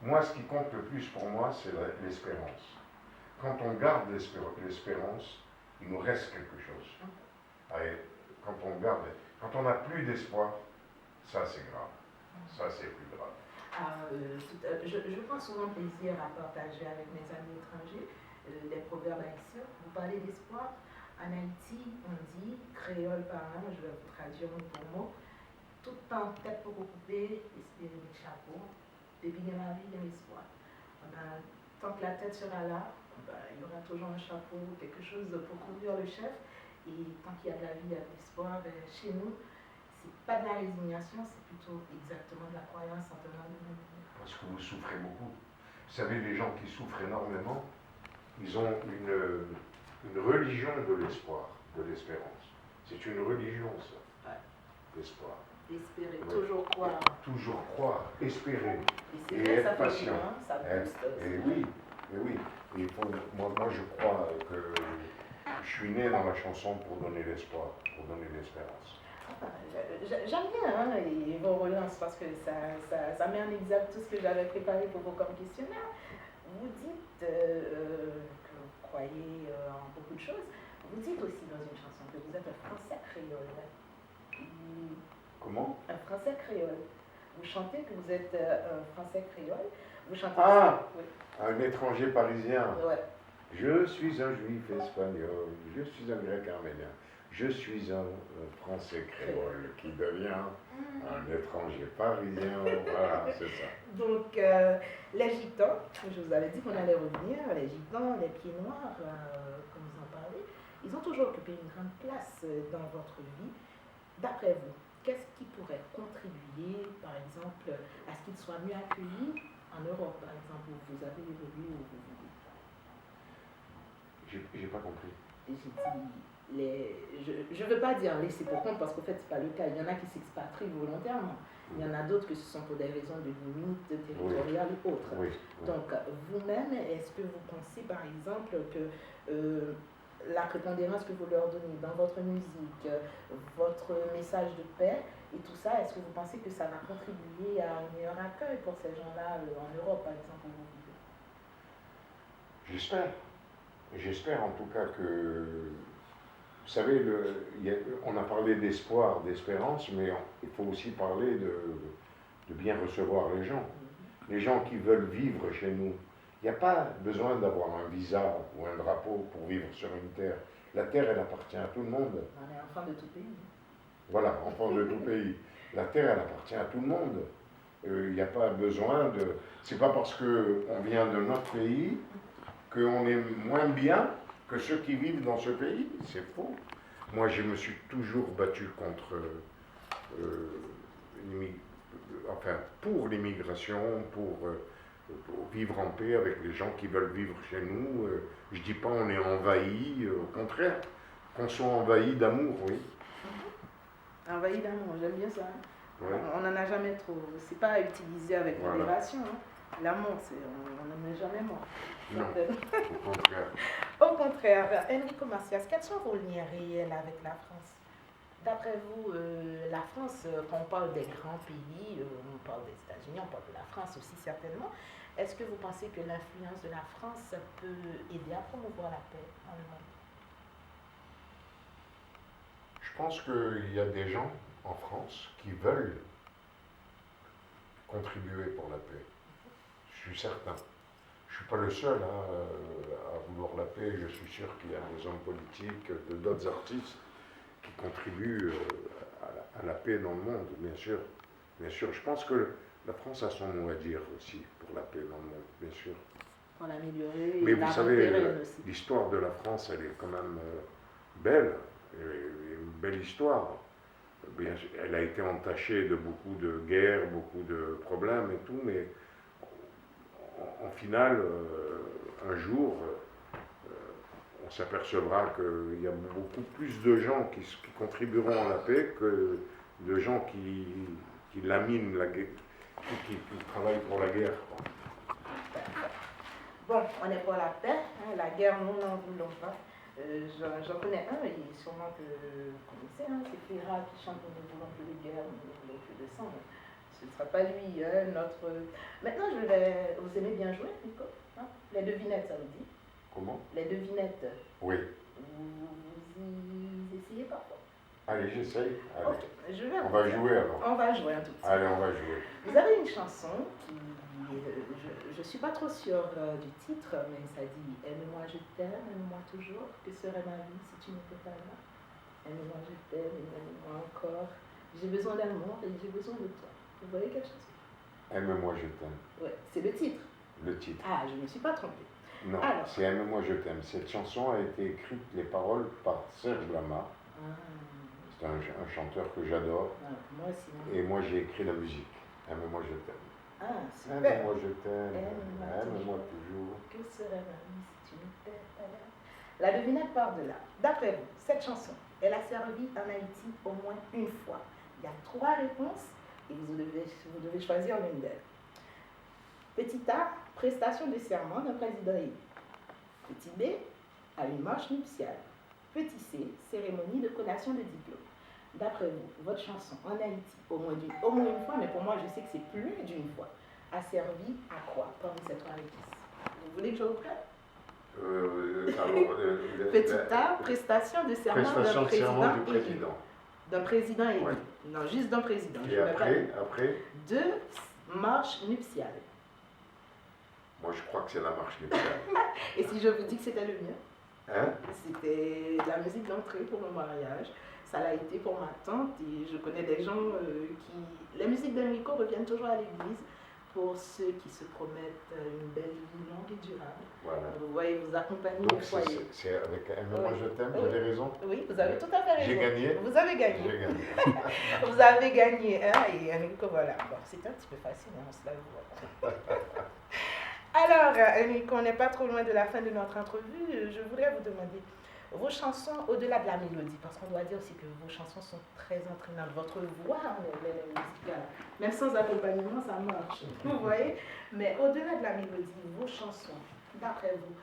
Moi, ce qui compte le plus pour moi, c'est l'espérance. Quand on garde l'espérance, il nous reste quelque chose. Et quand on n'a plus d'espoir, ça c'est grave. Ça c'est plus grave. Je prends souvent plaisir à partager avec mes amis étrangers les proverbes haïtiens. Vous parlez d'espoir. En Haïti, on dit, créole parlant, je vais vous traduire mot pour mot, tout temps tête pour couper, espérer des chapeaux, depuis la vie, il y a l'espoir. Tant que la tête sera là, il y aura toujours un chapeau, quelque chose pour conduire le chef. Et tant qu'il y a de la vie, il y a de l'espoir. Chez nous, c'est pas de la résignation, c'est plutôt exactement de la croyance en tenant de même. Parce que vous souffrez beaucoup. Vous savez, les gens qui souffrent énormément, ils ont une religion de l'espoir, de l'espérance. C'est une religion, ça, ouais. L'espoir. Espérer, ouais. Toujours croire. Toujours croire, espérer. Et vrai, être patient. Ça booste. Et oui, et oui. Et moi, je crois que je suis né dans la chanson pour donner l'espoir, pour donner l'espérance. J'aime bien et vos relances parce que ça met en exergue tout ce que j'avais préparé pour vous comme questionnaire. Vous dites que vous croyez en beaucoup de choses. Vous dites aussi dans une chanson que vous êtes un Français créole. Comment? Un Français créole. Vous chantez que vous êtes un Français créole. Vous chantez oui. Un étranger parisien. Ouais. Je suis un juif espagnol, je suis un grec arménien, je suis un Français créole qui devient un étranger parisien. Voilà, c'est ça. Donc, les gitans, je vous avais dit qu'on allait revenir, les gitans, les pieds noirs, comme vous en parlez, ils ont toujours occupé une grande place dans votre vie. D'après vous, qu'est-ce qui pourrait contribuer, par exemple, à ce qu'ils soient mieux accueillis en Europe, par exemple, où vous avez évolué, où vous vivez? J'ai pas compris. Je ne veux pas dire laisser pour compte parce qu'en fait, ce n'est pas le cas. Il y en a qui s'expatrient volontairement. Il y en a d'autres que ce sont pour des raisons de limites territoriales ou autres. Oui. Donc, vous-même, est-ce que vous pensez, par exemple, que la prépondérance que vous leur donnez dans votre musique, votre message de paix et tout ça, est-ce que vous pensez que ça va contribuer à un meilleur accueil pour ces gens-là en Europe, par exemple, où vous vivez? J'espère. J'espère en tout cas que, vous savez, on a parlé d'espoir, d'espérance, mais il faut aussi parler de bien recevoir les gens. Les gens qui veulent vivre chez nous. Il n'y a pas besoin d'avoir un visa ou un drapeau pour vivre sur une terre. La terre, elle appartient à tout le monde. On est enfant de tout pays. Voilà, enfant de tout pays. La terre, elle appartient à tout le monde. Il n'y a pas besoin de... C'est pas parce qu'on vient de notre pays qu'on est moins bien que ceux qui vivent dans ce pays. C'est faux. Moi, je me suis toujours battu contre... pour l'immigration, pour vivre en paix avec les gens qui veulent vivre chez nous. Je ne dis pas on est envahi, au contraire, qu'on soit envahi d'amour, oui. Envahi d'amour, j'aime bien ça. Ouais. On n'en a jamais trop. C'est pas utilisé avec modération. L'amour, on n'en est jamais mort. Non, au contraire. Au contraire. Enrico Macias, quels sont vos liens réels avec la France? D'après vous, la France, quand on parle des grands pays, on parle des États-Unis, on parle de la France aussi certainement. Est-ce que vous pensez que l'influence de la France peut aider à promouvoir la paix en Europe? Je pense qu'il y a des gens en France qui veulent contribuer pour la paix. Je suis certain. Je ne suis pas le seul à vouloir la paix. Je suis sûr qu'il y a des hommes politiques, d'autres artistes qui contribuent à la paix dans le monde, bien sûr. Bien sûr. Je pense que la France a son mot à dire aussi pour la paix dans le monde, bien sûr. Pour l'améliorer. Mais vous savez, l'histoire de la France, elle est quand même belle. Une belle histoire. Bien, elle a été entachée de beaucoup de guerres, beaucoup de problèmes et tout, mais en finale, un jour, on s'apercevra qu'il y a beaucoup plus de gens qui contribueront à la paix que de gens qui laminent la guerre, qui travaillent pour la guerre. Bon, on est pour la paix, la guerre, nous n'en voulons pas. J'en connais un, et sûrement que vous connaissez, c'est Ferrat qui chante « Nous ne voulons plus de guerre, nous ne voulons plus de sang ». ce ne sera pas lui, notre... Maintenant, vous aimez bien jouer, Nico, hein? Les devinettes, ça vous dit? Comment? Les devinettes. Oui. Vous essayez parfois? Allez, j'essaye. Ok, On va jouer alors. On va jouer un tout petit peu. Allez, on va jouer. Vous avez une chanson qui... je ne suis pas trop sûre du titre, mais ça dit « Aime-moi, je t'aime, aime-moi toujours, que serait ma vie si tu n'étais pas là? Aime-moi, je t'aime, aime-moi encore. J'ai besoin d'amour et j'ai besoin de toi. » Vous voyez quelle chanson? Aime-moi, je t'aime. Oui, c'est le titre. Le titre. Ah, je ne me suis pas trompée. Non, c'est Aime-moi, je t'aime. Cette chanson a été écrite, les paroles, par Serge Lama. C'est un chanteur que j'adore. Moi aussi. Et moi, j'ai écrit la musique. Aime-moi, je t'aime. Ah, super. Aime-moi, je t'aime. Aime-moi toujours. Que serait ma vie si tu n'étais pas là? La devinette part de là. D'après vous, cette chanson, elle a servi en Haïti au moins une fois. Il y a 3 réponses et vous devez choisir l'une d'elles. Petit A, prestation de serment d'un président élu. Petit B, à une marche nuptiale. Petit C, cérémonie de collation de diplôme. D'après vous, votre chanson en Haïti, au moins une fois, mais pour moi je sais que c'est plus d'une fois, a servi à quoi parmi ces 3 réponses? Vous voulez que je reprenne? Petit A, prestation de serment d'un président élu. D'un président élu. Ouais. Non, juste d'un président. Et après 2, marche nuptiale. Moi, je crois que c'est la marche nuptiale. Et si je vous dis que c'était le mien? Hein? C'était la musique d'entrée pour le mariage. Ça l'a été pour ma tante et je connais des gens qui... Les musiques d'Enrico reviennent toujours à l'église pour ceux qui se promettent une belle vie longue et durable. Voilà. Vous voyez, vous accompagnez le foyer. C'est avec Aime-moi, je t'aime, vous avez raison? Oui, vous avez tout à fait raison. J'ai gagné? Vous avez gagné. J'ai gagné. Vous avez gagné, hein, et Enrico, voilà. Bon, c'était un petit peu facile, hein, on se l'avoue. Alors, Enrico, on n'est pas trop loin de la fin de notre entrevue. Je voudrais vous demander vos chansons, au-delà de la mélodie, parce qu'on doit dire aussi que vos chansons sont très entraînantes. Votre voix est musicale. Même sans accompagnement, ça marche. Vous voyez? Mais au-delà de la mélodie, vos chansons, d'après vous,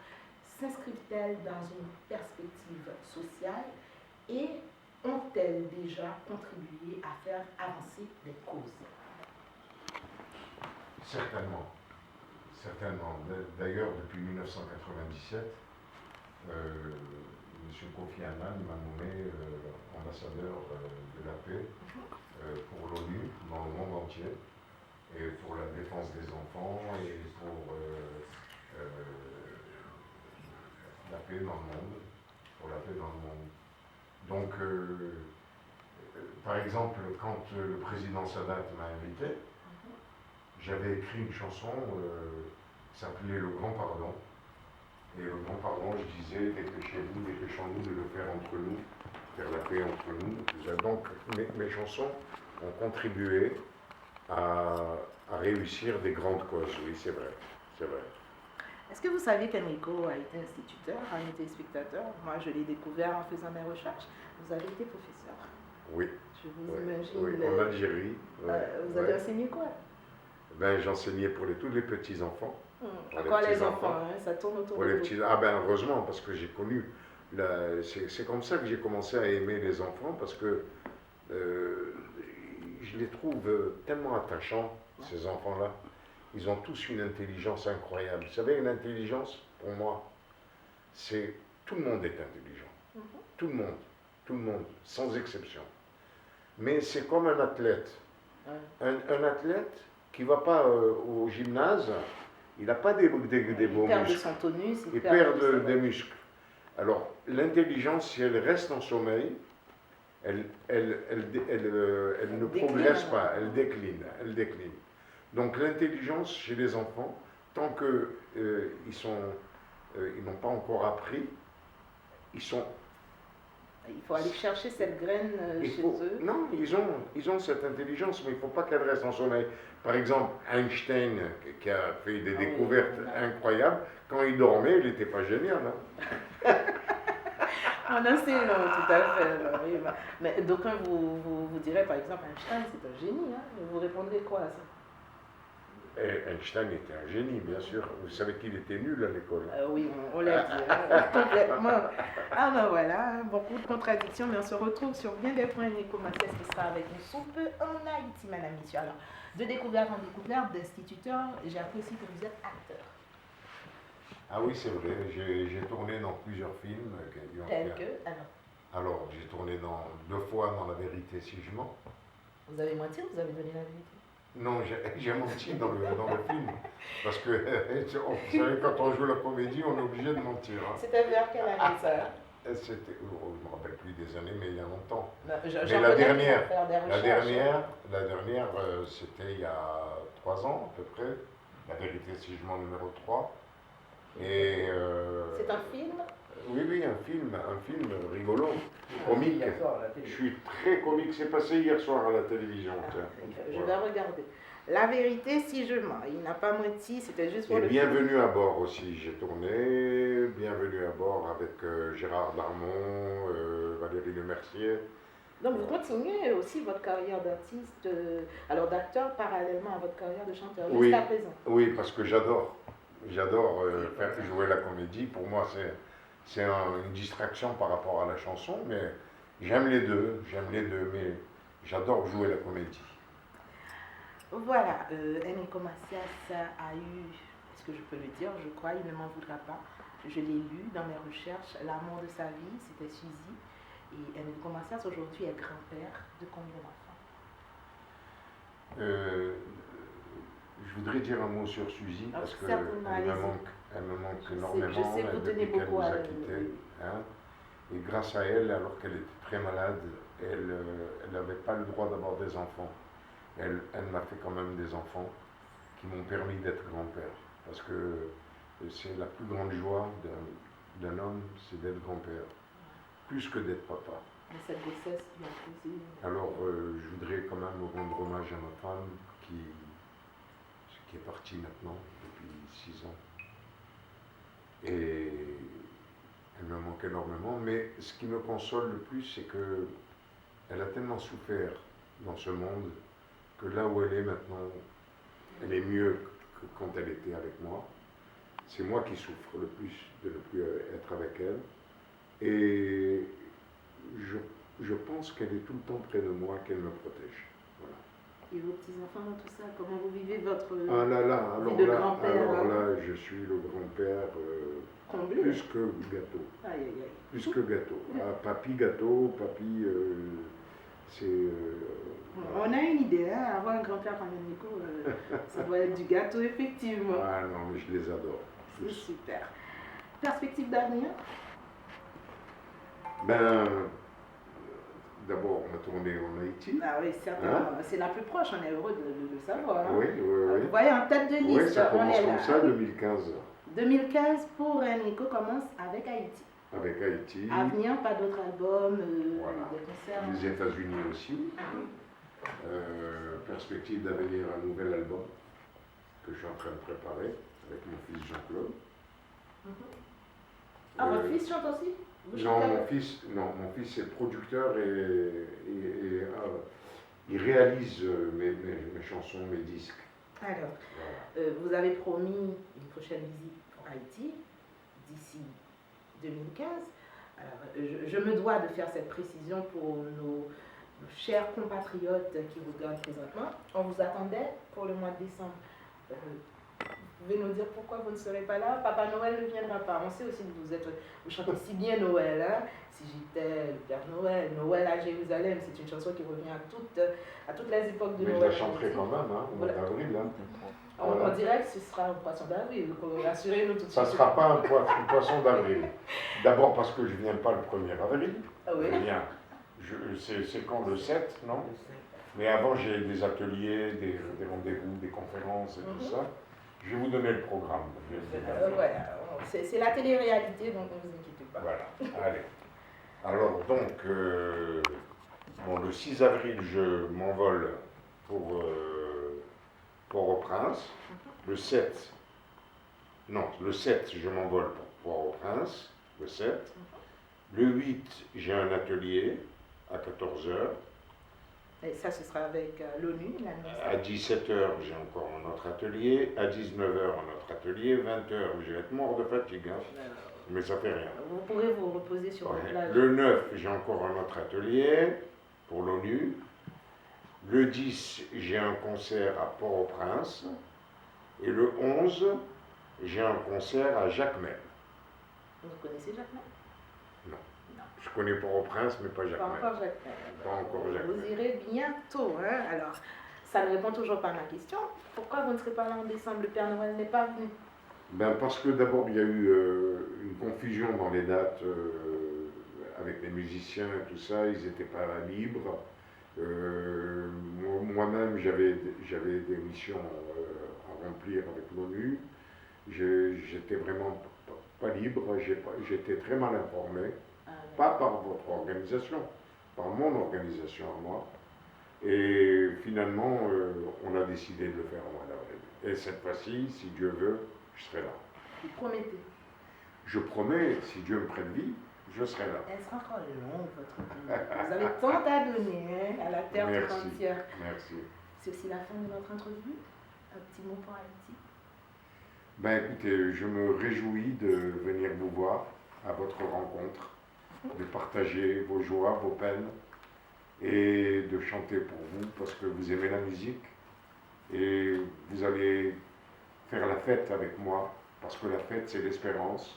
s'inscrivent-elles dans une perspective sociale et ont-elles déjà contribué à faire avancer des causes? Certainement. Certainement. D'ailleurs, depuis 1997, M. Kofi Annan m'a nommé ambassadeur de la paix pour l'ONU dans le monde entier, et pour la défense des enfants et pour la paix dans le monde. Pour la paix dans le monde. Donc, par exemple, quand le président Sadat m'a invité, j'avais écrit une chanson qui s'appelait Le Grand Pardon. Et le Grand Pardon, je disais, dépêchez-vous, dépêchons-nous de le faire entre nous, faire la paix entre nous. Donc mes chansons ont contribué à réussir des grandes causes, oui, c'est vrai, c'est vrai. Est-ce que vous saviez qu'Enrico a été instituteur, a été spectateur? Moi, je l'ai découvert en faisant mes recherches. Vous avez été professeur. Oui. Je vous imagine. Oui, en Algérie. Vous avez enseigné quoi? Ben, j'enseignais pour tous les petits-enfants. Encore les enfants, hein, ça tourne autour pour de les vous. petits. Ah ben, heureusement, parce que j'ai connu... C'est comme ça que j'ai commencé à aimer les enfants, parce que je les trouve tellement attachants, ces enfants-là. Ils ont tous une intelligence incroyable. Vous savez, une intelligence, pour moi, c'est... Tout le monde est intelligent. Tout le monde, sans exception. Mais c'est comme un athlète. Un athlète qui ne va pas au gymnase, il n'a pas des beaux muscles. Il perd de son tonus. Il perd des muscles. Alors, l'intelligence, si elle reste en sommeil, elle ne progresse pas, elle décline. Donc l'intelligence chez les enfants, tant qu'ils ils n'ont pas encore appris, ils sont... Il faut aller chercher cette graine chez eux. Non, ils ont cette intelligence, mais il ne faut pas qu'elle reste en sommeil. Par exemple, Einstein, qui a fait des découvertes incroyables, quand il dormait, il n'était pas génial. Hein. En enseignant, tout à fait. Oui, mais d'aucuns vous direz, par exemple, Einstein, c'est un génie. Hein. Vous répondrez quoi à ça? Einstein était un génie, bien sûr. Vous savez qu'il était nul à l'école. Oui, on l'a dit, hein, complètement. Ah ben voilà, beaucoup de contradictions, mais on se retrouve sur bien des points. Enrico Macias qui sera avec nous sous peu en Haïti, madame, monsieur. Alors, de découverte en découverte, d'instituteur, j'apprécie que vous êtes acteur. Ah oui, c'est vrai. J'ai tourné dans plusieurs films. Tels que, alors, j'ai tourné 2 fois dans La Vérité si je mens. Vous avez menti ou vous avez donné la vérité? Non, j'ai menti dans le film. Parce que, vous savez, quand on joue la comédie, on est obligé de mentir. Hein. C'était vers quelle année ça? C'était, je ne me rappelle plus des années, mais il y a longtemps. Non, mais la dernière, c'était il y a 3 ans à peu près. La Vérité si je mens numéro 3. Et, c'est un film? Oui, un film rigolo, comique. Je suis très comique, c'est passé hier soir à la télévision. Je vais regarder. La Vérité si je mens, il n'a pas menti, c'était juste pour et le Bienvenue film. À bord aussi, j'ai tourné, Bienvenue à bord avec Gérard Darmon, Valérie Lemercier. Donc vous continuez aussi votre carrière d'artiste, alors d'acteur parallèlement à votre carrière de chanteur, jusqu'à présent? Oui, parce que j'adore faire jouer la comédie. Pour moi, c'est une distraction par rapport à la chanson, mais j'aime les deux, mais j'adore jouer la comédie. Voilà, Enrico Macias a eu, est-ce que je peux le dire, je crois, il ne m'en voudra pas. Je l'ai lu dans mes recherches, l'amour de sa vie, c'était Suzy. Et Enrico Macias aujourd'hui est grand-père de combien d'enfants? Je voudrais dire un mot sur Suzy, parce qu'elle me manque énormément. Je sais que vous tenez beaucoup à elle. Hein. Et grâce à elle, alors qu'elle était très malade, elle n'avait pas le droit d'avoir des enfants. Elle m'a fait quand même des enfants qui m'ont permis d'être grand-père. Parce que c'est la plus grande joie d'un homme, c'est d'être grand-père. Plus que d'être papa. Mais cette grossesse lui a causé... Alors, je voudrais quand même rendre hommage à ma femme qui est partie maintenant depuis 6 ans. Et elle me manque énormément, mais ce qui me console le plus, c'est qu'elle a tellement souffert dans ce monde que là où elle est maintenant, elle est mieux que quand elle était avec moi. C'est moi qui souffre le plus de ne plus être avec elle. Et je pense qu'elle est tout le temps près de moi, qu'elle me protège. Voilà. Et vos petits-enfants dans tout ça, comment vous vivez votre vie de grand-père? Alors là, je suis le grand-père plus que gâteau. Aïe, aïe, aïe. Plus que gâteau. Papy gâteau, papy, c'est... On a une idée, hein, avoir un grand-père comme Enrico, ça doit être du gâteau, effectivement. Ah non, mais je les adore. C'est super. Perspective d'avenir? D'abord, on va tourner en Haïti. Ah oui, certainement. Hein? C'est la plus proche, on est heureux de le savoir. Hein? Oui. Vous voyez, en tête de liste, oui, ça commence on est comme là. ça, 2015. 2015 pour Enrico commence avec Haïti. Avec Haïti. Avenir, pas d'autres albums, voilà. des concerts. Les États-Unis aussi. Perspective d'avenir, un nouvel album que je suis en train de préparer avec mon fils Jean-Claude. Votre fils chante aussi? Non, mon fils est producteur et il réalise mes chansons, mes disques. Alors, voilà. Vous avez promis une prochaine visite pour Haïti d'ici 2015. Alors, je me dois de faire cette précision pour nos chers compatriotes qui vous regardent présentement. On vous attendait pour le mois de décembre. Vous pouvez nous dire pourquoi vous ne serez pas là? Papa Noël ne viendra pas. On sait aussi que vous chantez si bien Noël. Hein? Si j'étais le Père Noël, Noël à Jérusalem, c'est une chanson qui revient à toutes les époques de Noël. Mais je la chanterai quand même, hein, au mois d'avril. Hein. On dirait que ce sera un poisson d'avril, rassurez-nous tout de suite. Ça ne sera pas un poisson d'avril. D'abord parce que je ne viens pas le 1er avril. Ah oui. C'est quand le 7, non? Mais avant, j'ai des ateliers, des rendez-vous, des conférences et tout ça. Je vais vous donner le programme. Voilà, c'est la télé-réalité, donc ne vous inquiétez pas. Voilà, allez. Alors donc, le 6 avril, je m'envole pour Port-au-Prince. Le 7, je m'envole pour Port-au-Prince, le 7. Le 8, j'ai un atelier à 14h. Et ça, ce sera avec l'ONU, À 17h, j'ai encore un autre atelier. À 19h, un autre atelier. 20h, je vais être mort de fatigue. Hein. Mais ça fait rien. Vous pourrez vous reposer sur votre plage. Le 9, j'ai encore un autre atelier pour l'ONU. Le 10, j'ai un concert à Port-au-Prince. Et le 11, j'ai un concert à Jacmel. Vous connaissez Jacmel? Non. Je connais Port-au-Prince, mais pas Jacmel. Pas encore Jacmel. Pas encore Jacmel. Vous irez bientôt. Hein? Alors, ça ne répond toujours pas à ma question. Pourquoi vous ne serez pas là en décembre? Le Père Noël n'est pas venu. Ben parce que d'abord, il y a eu une confusion dans les dates avec les musiciens et tout ça. Ils n'étaient pas libres. Moi-même, j'avais des missions à remplir avec l'ONU. J'étais vraiment pas libre, j'étais très mal informé, pas par votre organisation, par mon organisation à moi. Et finalement, on a décidé de le faire au mois d'avril. Et cette fois-ci, si Dieu veut, je serai là. Vous promettez? Je promets, si Dieu me prête vie, je serai là. Elle sera encore longue, votre vie. Vous avez tant à donner hein, à la terre tout entière. Merci. C'est aussi la fin de notre entrevue. Un petit mot pour Haïti. Ben écoutez, je me réjouis de venir vous voir à votre rencontre, de partager vos joies, vos peines et de chanter pour vous parce que vous aimez la musique et vous allez faire la fête avec moi parce que la fête c'est l'espérance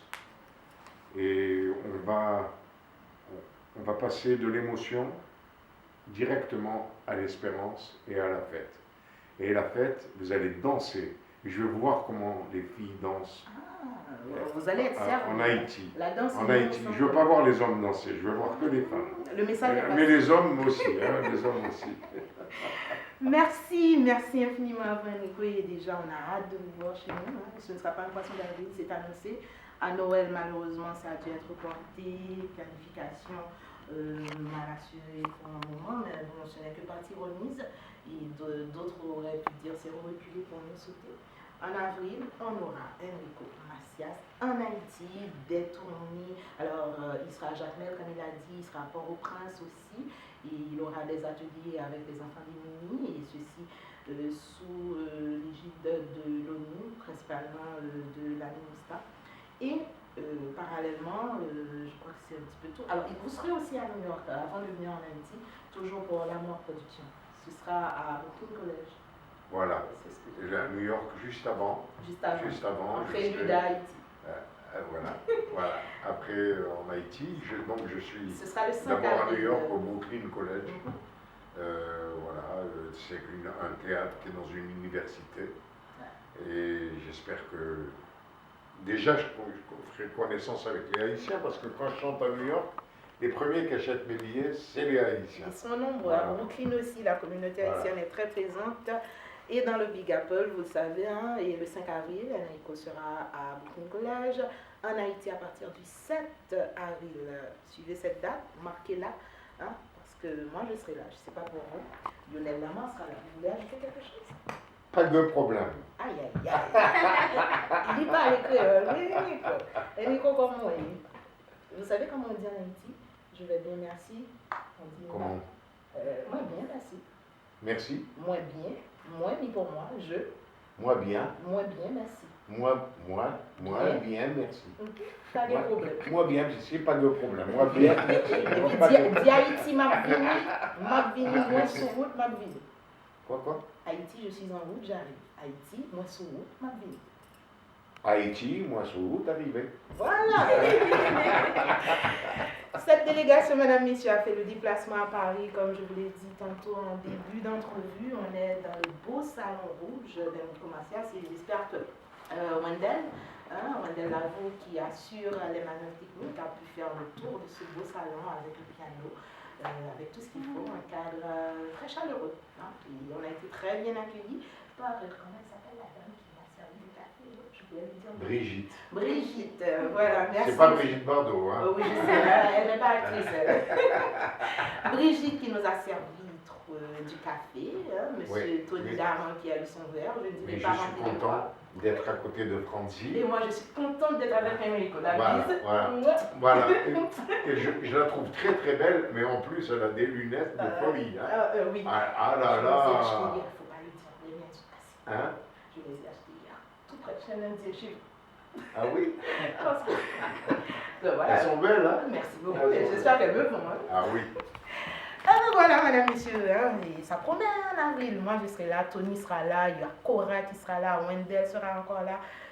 et on va passer de l'émotion directement à l'espérance et à la fête. Et la fête, vous allez danser. Je vais voir comment les filles dansent. Vous allez être servi. En Haïti. La danse en Haïti. Je ne veux pas voir les hommes danser, je veux voir que les femmes. Le message est passé. Mais les hommes aussi, hein, les hommes aussi. Merci infiniment à vous Enrico et déjà on a hâte de vous voir chez nous. Hein. Ce ne sera pas un poisson d'avril, c'est annoncé. À Noël malheureusement ça a dû être reporté, planification mal assurée pour un moment, mais bon, ce n'est que partie remise et d'autres auraient pu dire c'est reculé pour nous sauter. En avril, on aura Enrico Macias en Haïti, des tournées. Alors, il sera à Jacmel, comme il a dit, il sera à Port-au-Prince aussi. Et il aura des ateliers avec les enfants démunis, et ceci sous l'égide de l'ONU, principalement de la MINUSTA. Et parallèlement, je crois que c'est un petit peu tout. Alors, vous serez aussi à New York, avant de venir en Haïti, toujours pour l'Amour Production. Ce sera à Brooklyn College. Voilà, à New York juste avant. Juste avant. En prélude d'Haïti. Voilà. Après en Haïti, donc je suis d'abord à New York au Brooklyn College. C'est un théâtre qui est dans une université. Et j'espère que déjà je ferai connaissance avec les Haïtiens parce que quand je chante à New York, les premiers qui achètent mes billets, c'est les Haïtiens. Ils sont nombreux. Voilà. À Brooklyn aussi, la communauté haïtienne est très présente. Et dans le Big Apple, vous le savez, hein, et le 5 avril, Enrico sera à Brooklyn College. En Haïti, à partir du 7 avril. Suivez cette date, marquez-la, hein, parce que moi, je serai là. Je ne sais pas pour vous. Lionel Lamar sera là. Vous voulez ajouter quelque chose? Pas de problème. Aïe. Il n'est pas à l'école. Oui, Enrico, comme moi. Vous savez comment on dit en Haïti? Je vais bien, merci. On dit comment? Moi bien, merci. Merci. Moi bien. Moi, ni pour moi, je. Moi bien. Moi bien, merci. Moi bien, merci. Pas de problème. Moi bien, c'est pas de problème. Moi bien, merci. Dis Haïti, Mabvini, moi sur route, Mabvini. Quoi? Haïti, je suis en route, j'arrive. Haïti, moi sur route, Mabvini. Haïti, moi sur route, arrivé. Voilà. Cette délégation, mesdames, messieurs, a fait le déplacement à Paris, comme je vous l'ai dit tantôt en début d'entrevue. On est dans le beau salon rouge d'Enrico Macias et j'espère que Wendell Lavoux, qui assure les manœuvres techniques, a pu faire le tour de ce beau salon avec le piano, avec tout ce qu'il faut, un cadre très chaleureux. Hein. Et on a été très bien accueillis par, comment elle s'appelle la dame qui m'a servi le café? Je voulais lui dire Brigitte, voilà, merci. C'est pas Brigitte Bardot, hein? Oui, je sais, elle n'est pas actrice. Brigitte qui nous a servi du café, hein, monsieur Tony Daran qui a eu son verre, je ne dirais pas rempli de quoi. d'être à côté de Franzi. Et moi, je suis contente d'être avec Enrico. La bise. Voilà. Et je la trouve très très belle, mais en plus, elle a des lunettes de folie. Hein. Oui. Ah là là. Je les ai achetées hier, il ne faut pas lui dire. Les miennes sont passées. Hein? Je les ai achetées hier. Tout près de Challenger chez vous. Ah oui? Donc, voilà. Elles sont belles, hein? Merci beaucoup. J'espère qu'elles me vont. Hein. Ah oui. Ah ben voilà, madame, messieurs, hein, et ça promet en avril. Moi, je serai là, Tony sera là, il y a Cora qui sera là, Wendell sera encore là.